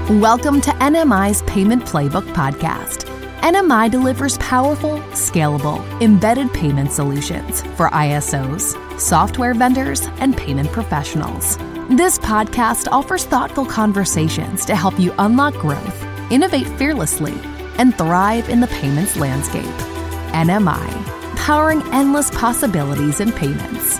Welcome to NMI's Payment Playbook podcast. NMI delivers powerful, scalable, embedded payment solutions for ISOs, software vendors, and payment professionals. This podcast offers thoughtful conversations to help you unlock growth, innovate fearlessly, and thrive in the payments landscape. NMI, powering endless possibilities in payments.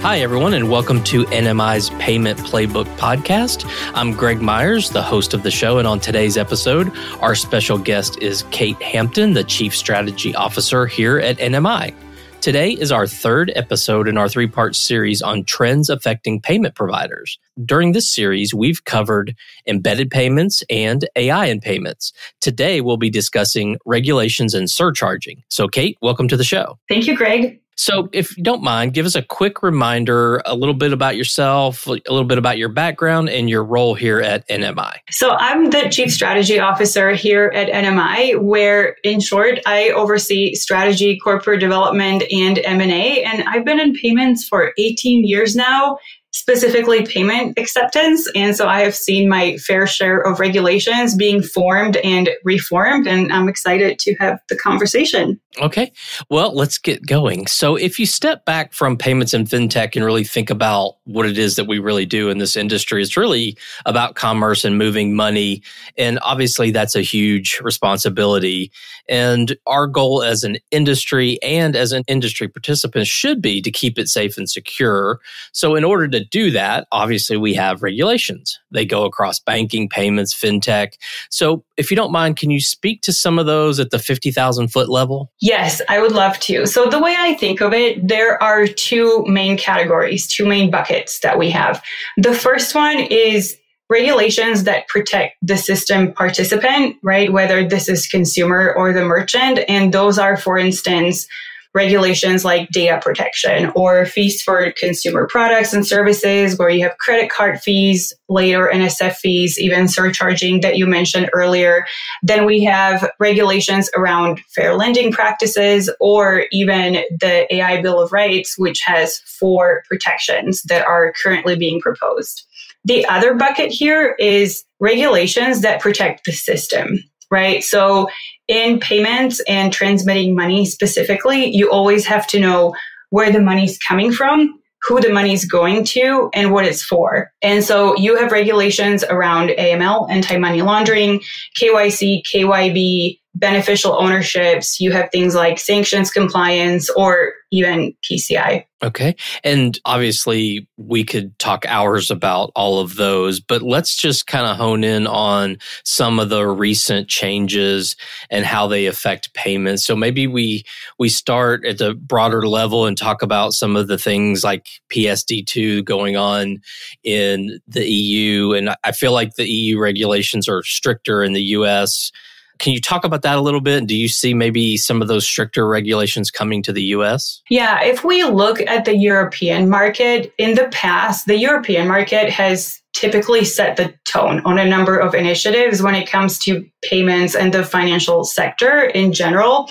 Hi, everyone, and welcome to NMI's Payment Playbook podcast. I'm Greg Myers, the host of the show, and on today's episode, our special guest is Kate Hampton, the Chief Strategy Officer here at NMI. Today is our third episode in our three-part series on trends affecting payment providers. During this series, we've covered embedded payments and AI in payments. Today, we'll be discussing regulations and surcharging. So, Kate, welcome to the show. Thank you, Greg. So if you don't mind, give us a quick reminder, a little bit about yourself, a little bit about your background and your role here at NMI. So I'm the Chief Strategy Officer here at NMI, where in short, I oversee strategy, corporate development, and M&A. And I've been in payments for 18 years now, specifically payment acceptance. And so I have seen my fair share of regulations being formed and reformed, and I'm excited to have the conversation. Okay, well, let's get going. So if you step back from payments and fintech and really think about what it is that we really do in this industry, it's really about commerce and moving money. And obviously that's a huge responsibility. And our goal as an industry and as an industry participant should be to keep it safe and secure. So in order to do that, obviously we have regulations. They go across banking, payments, fintech. So if you don't mind, can you speak to some of those at the 50,000 foot level? Yes, I would love to. So the way I think of it, there are two main categories, two main buckets that we have. The first one is regulations that protect the system participant, right? Whether this is consumer or the merchant. And those are, for instance, regulations like data protection or fees for consumer products and services, where you have credit card fees, later NSF fees, even surcharging that you mentioned earlier. Then we have regulations around fair lending practices, or even the AI Bill of Rights, which has 4 protections that are currently being proposed. The other bucket here is regulations that protect the system, right? So in payments and transmitting money specifically, you always have to know where the money's coming from, who the money's going to, and what it's for. And so you have regulations around AML, anti-money laundering, KYC, KYB, beneficial ownerships. You have things like sanctions compliance or even PCI. Okay. And obviously we could talk hours about all of those, but let's just kind of hone in on some of the recent changes and how they affect payments. So maybe we start at the broader level and talk about some of the things like PSD2 going on in the EU. And I feel like the EU regulations are stricter in the US. Can you talk about that a little bit? Do you see maybe some of those stricter regulations coming to the US? Yeah, if we look at the European market, in the past, the European market has typically set the tone on a number of initiatives when it comes to payments and the financial sector in general.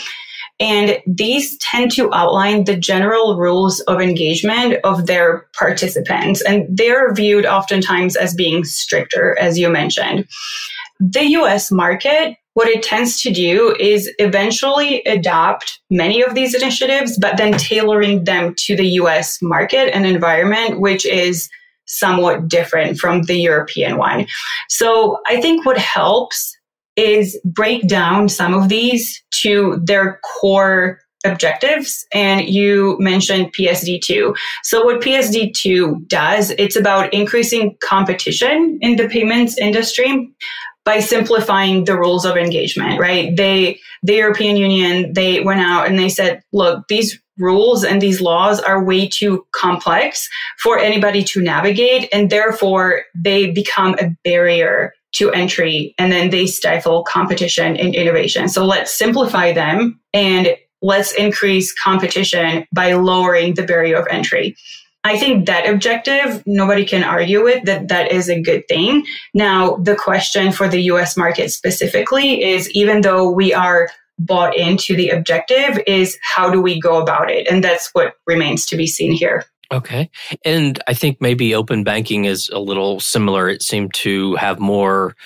And these tend to outline the general rules of engagement of their participants. And they're viewed oftentimes as being stricter, as you mentioned. The US market, what it tends to do is eventually adopt many of these initiatives, but then tailoring them to the US market and environment, which is somewhat different from the European one. So I think what helps is break down some of these to their core objectives. And you mentioned PSD2. So what PSD2 does, it's about increasing competition in the payments industry by simplifying the rules of engagement, right? The European Union, they went out and they said, look, these rules and these laws are way too complex for anybody to navigate. And therefore they become a barrier to entry, and then they stifle competition and innovation. So let's simplify them and let's increase competition by lowering the barrier of entry. I think that objective, nobody can argue with that is a good thing. Now, the question for the US market specifically is, even though we are bought into the objective, is how do we go about it? And that's what remains to be seen here. Okay. And I think maybe open banking is a little similar. It seemed to have more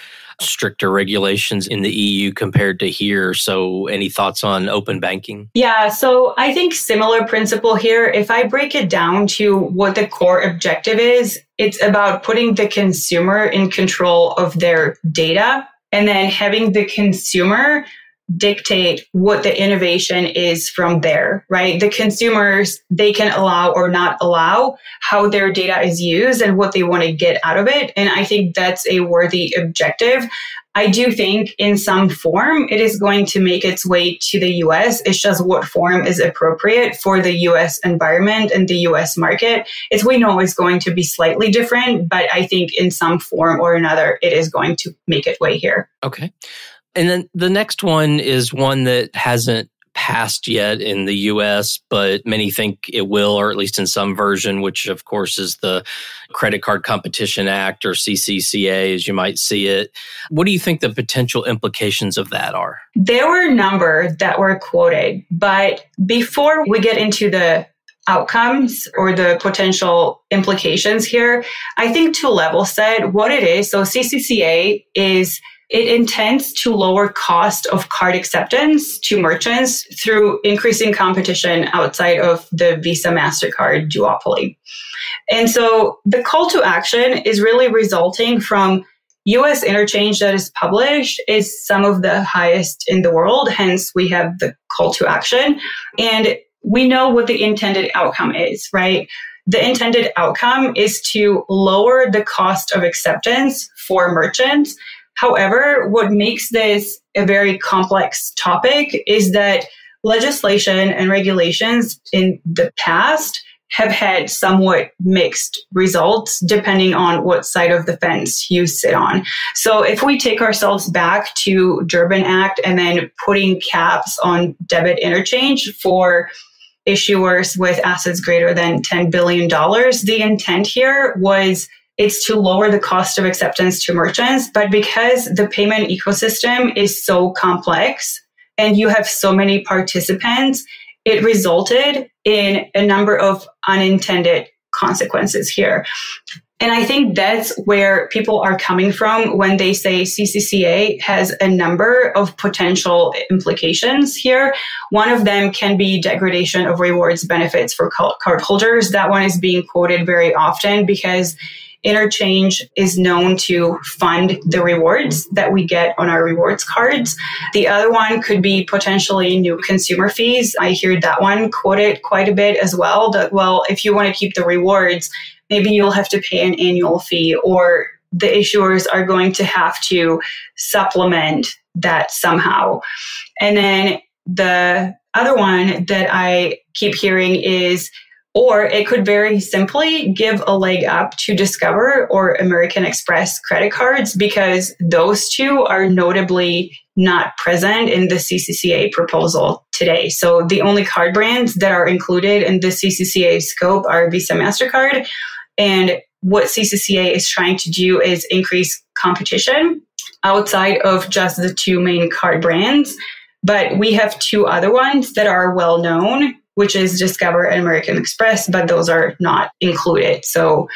stricter regulations in the EU compared to here. So any thoughts on open banking? Yeah, so I think similar principle here. If I break it down to what the core objective is, it's about putting the consumer in control of their data and then having the consumer dictate what the innovation is from there, right? The consumers, they can allow or not allow how their data is used and what they want to get out of it. And I think that's a worthy objective. I do think in some form it is going to make its way to the US. It's just what form is appropriate for the US environment and the US market. It's, we know it's going to be slightly different, but I think in some form or another, it is going to make its way here. Okay. And then the next one is one that hasn't passed yet in the US, but many think it will, or at least in some version, which of course is the Credit Card Competition Act, or CCCA, as you might see it. What do you think the potential implications of that are? There were a number that were quoted, but before we get into the outcomes or the potential implications here, I think to level set what it is. So CCCA is, it intends to lower cost of card acceptance to merchants through increasing competition outside of the Visa MasterCard duopoly. And so the call to action is really resulting from US interchange that is published is some of the highest in the world. Hence, we have the call to action. And we know what the intended outcome is, right? The intended outcome is to lower the cost of acceptance for merchants. However, what makes this a very complex topic is that legislation and regulations in the past have had somewhat mixed results depending on what side of the fence you sit on. So if we take ourselves back to Durbin Act and then putting caps on debit interchange for issuers with assets greater than $10 billion, the intent here was it's to lower the cost of acceptance to merchants. But because the payment ecosystem is so complex and you have so many participants, it resulted in a number of unintended consequences here. And I think that's where people are coming from when they say CCCA has a number of potential implications here. One of them can be degradation of rewards benefits for cardholders. That one is being quoted very often because interchange is known to fund the rewards that we get on our rewards cards. The other one could be potentially new consumer fees. I hear that one quoted quite a bit as well. That, well, if you want to keep the rewards, maybe you'll have to pay an annual fee, or the issuers are going to have to supplement that somehow. And then the other one that I keep hearing is, or it could very simply give a leg up to Discover or American Express credit cards, because those two are notably not present in the CCCA proposal today. So the only card brands that are included in the CCCA scope are Visa, MasterCard. And what CCCA is trying to do is increase competition outside of just the two main card brands. But we have two other ones that are well known, which is Discover and American Express, but those are not included. So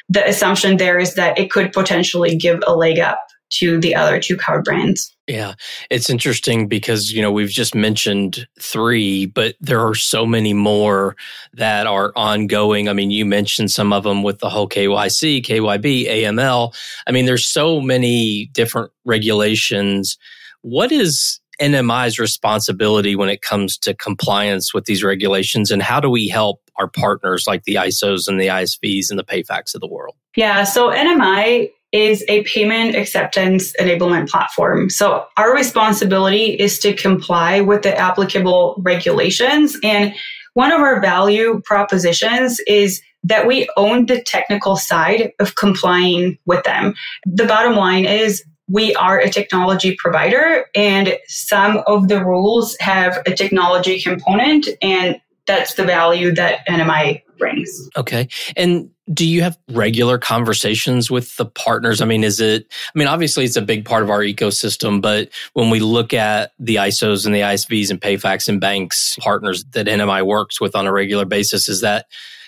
the assumption there is that it could potentially give a leg up to the other two card brands. Yeah, it's interesting because, we've just mentioned three, but there are so many more that are ongoing. I mean, you mentioned some of them with the whole KYC, KYB, AML. I mean, there's so many different regulations. What is NMI's responsibility when it comes to compliance with these regulations, and how do we help our partners like the ISOs and the ISVs and the PayFacs of the world? Yeah, so NMI is a payment acceptance enablement platform. So our responsibility is to comply with the applicable regulations. And one of our value propositions is that we own the technical side of complying with them. The bottom line is we are a technology provider, and some of the rules have a technology component, and that's the value that NMI brings. Okay. And do you have regular conversations with the partners? Obviously it's a big part of our ecosystem, but when we look at the ISOs and the ISVs and PayFacs and banks partners that NMI works with on a regular basis, is that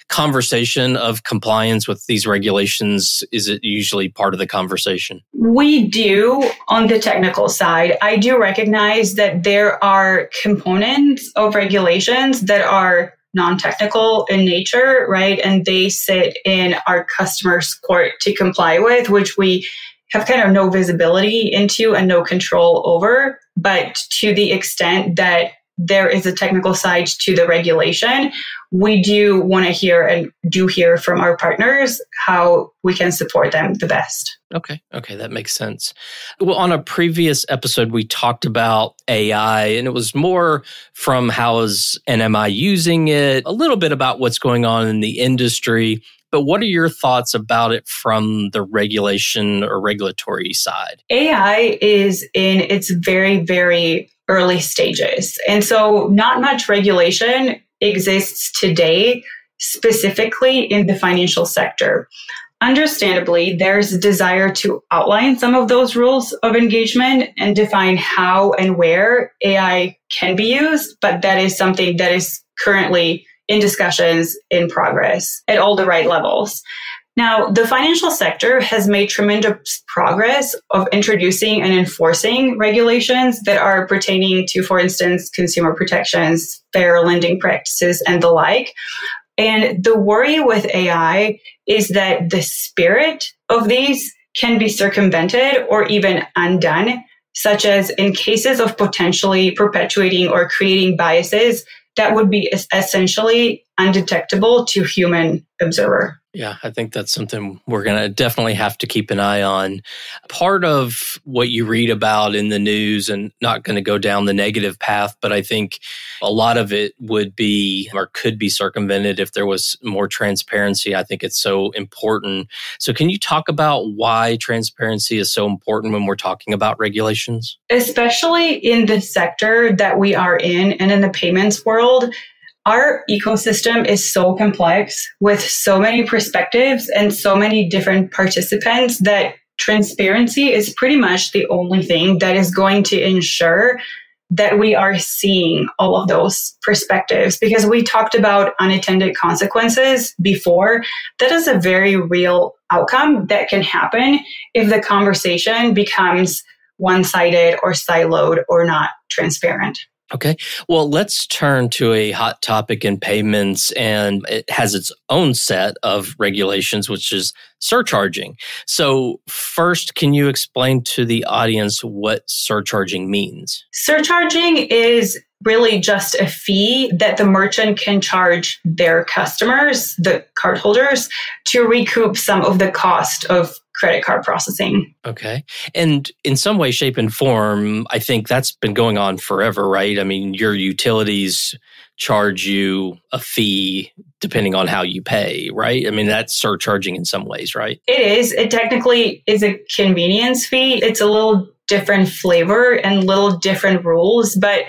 conversation of compliance with these regulations? Is it usually part of the conversation? We do on the technical side. I do recognize that there are components of regulations that are non-technical in nature, right? And they sit in our customers' court to comply with, which we have kind of no visibility into and no control over. But to the extent that there is a technical side to the regulation, we do want to hear and do hear from our partners how we can support them the best. Okay, that makes sense. Well, on a previous episode, we talked about AI, and it was more from how is NMI using it, a little bit about what's going on in the industry. But what are your thoughts about it from the regulation or regulatory side? AI is in its very, very early stages. And so not much regulation exists today, specifically in the financial sector. Understandably, there's a desire to outline some of those rules of engagement and define how and where AI can be used, but that is something that is currently in discussions in progress at all the right levels. Now, the financial sector has made tremendous progress of introducing and enforcing regulations that are pertaining to, for instance, consumer protections, fair lending practices, and the like. And the worry with AI is that the spirit of these can be circumvented or even undone, such as in cases of potentially perpetuating or creating biases that would be essentially undetectable to human observer. Yeah, I think that's something we're going to definitely have to keep an eye on. Part of what you read about in the news, and not going to go down the negative path, but I think a lot of it would be or could be circumvented if there was more transparency. I think it's so important. So can you talk about why transparency is so important when we're talking about regulations? Especially in the sector that we are in and in the payments world, our ecosystem is so complex with so many perspectives and so many different participants that transparency is pretty much the only thing that is going to ensure that we are seeing all of those perspectives. Because we talked about unintended consequences before. That is a very real outcome that can happen if the conversation becomes one-sided or siloed or not transparent. Okay. Well, let's turn to a hot topic in payments, and it has its own set of regulations, which is surcharging. So first, can you explain to the audience what surcharging means? Surcharging is really just a fee that the merchant can charge their customers, the cardholders, to recoup some of the cost of credit card processing. Okay. And in some way, shape, and form, I think that's been going on forever, right? I mean, your utilities charge you a fee depending on how you pay, right? I mean, that's surcharging in some ways, right? It is. It technically is a convenience fee. It's a little different flavor and little different rules, but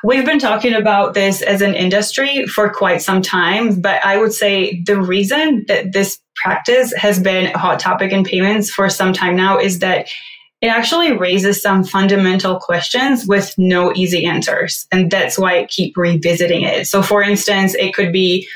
we've been talking about this as an industry for quite some time, but I would say the reason that this practice has been a hot topic in payments for some time now is that it actually raises some fundamental questions with no easy answers. And that's why I keep revisiting it. So for instance, it could be,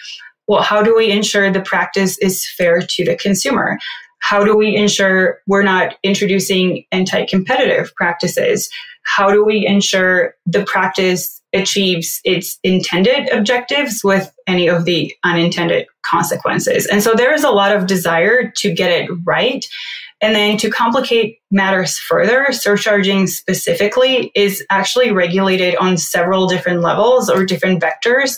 well, how do we ensure the practice is fair to the consumer? How do we ensure we're not introducing anti-competitive practices? How do we ensure the practice achieves its intended objectives with any of the unintended consequences? And so there is a lot of desire to get it right. And then to complicate matters further, surcharging specifically is actually regulated on several different levels or different vectors.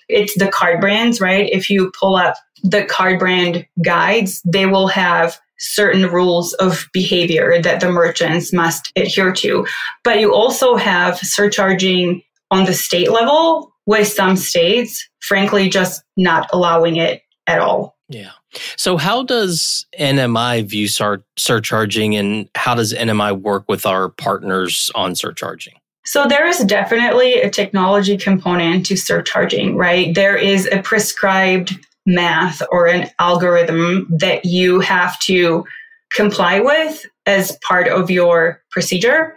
It's the card brands, right? If you pull up the card brand guides, they will have certain rules of behavior that the merchants must adhere to. But you also have surcharging on the state level, with some states, frankly, just not allowing it at all. Yeah. So how does NMI view surcharging, and how does NMI work with our partners on surcharging? So there is definitely a technology component to surcharging, right? There is a prescribed math or an algorithm that you have to comply with as part of your procedure.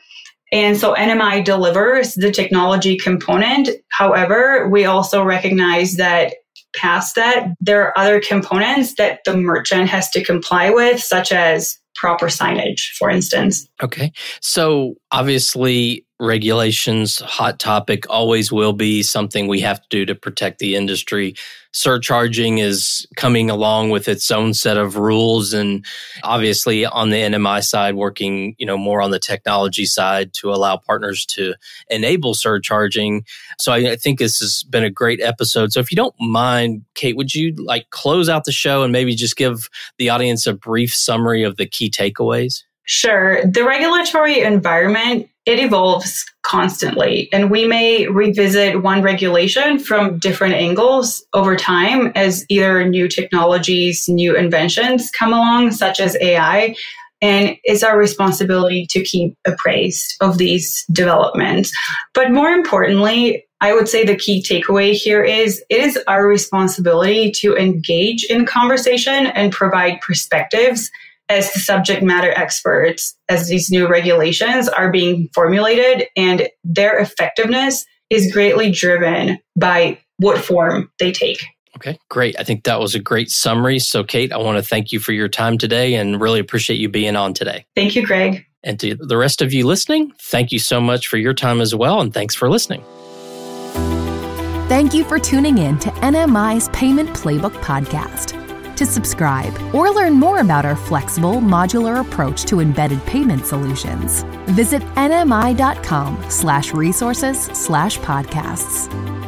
And so NMI delivers the technology component. However, we also recognize that past that, there are other components that the merchant has to comply with, such as proper signage, for instance. Okay. So obviously, regulations, hot topic, always will be something we have to do to protect the industry. Surcharging is coming along with its own set of rules, and obviously on the NMI side, working more on the technology side to allow partners to enable surcharging. So I think this has been a great episode. So if you don't mind, Kate, would you close out the show and maybe just give the audience a brief summary of the key takeaways? Sure. The regulatory environment, it evolves constantly, and we may revisit one regulation from different angles over time as either new technologies, new inventions come along, such as AI, and it's our responsibility to keep appraised of these developments. But more importantly, I would say the key takeaway here is it is our responsibility to engage in conversation and provide perspectives as the subject matter experts as these new regulations are being formulated, and their effectiveness is greatly driven by what form they take. Okay, great. I think that was a great summary. So, Kate, I want to thank you for your time today and really appreciate you being on today. Thank you, Greg. And to the rest of you listening, thank you so much for your time as well, and thanks for listening. Thank you for tuning in to NMI's Payment Playbook podcast. To subscribe or learn more about our flexible, modular approach to embedded payment solutions, visit nmi.com/resources/podcasts.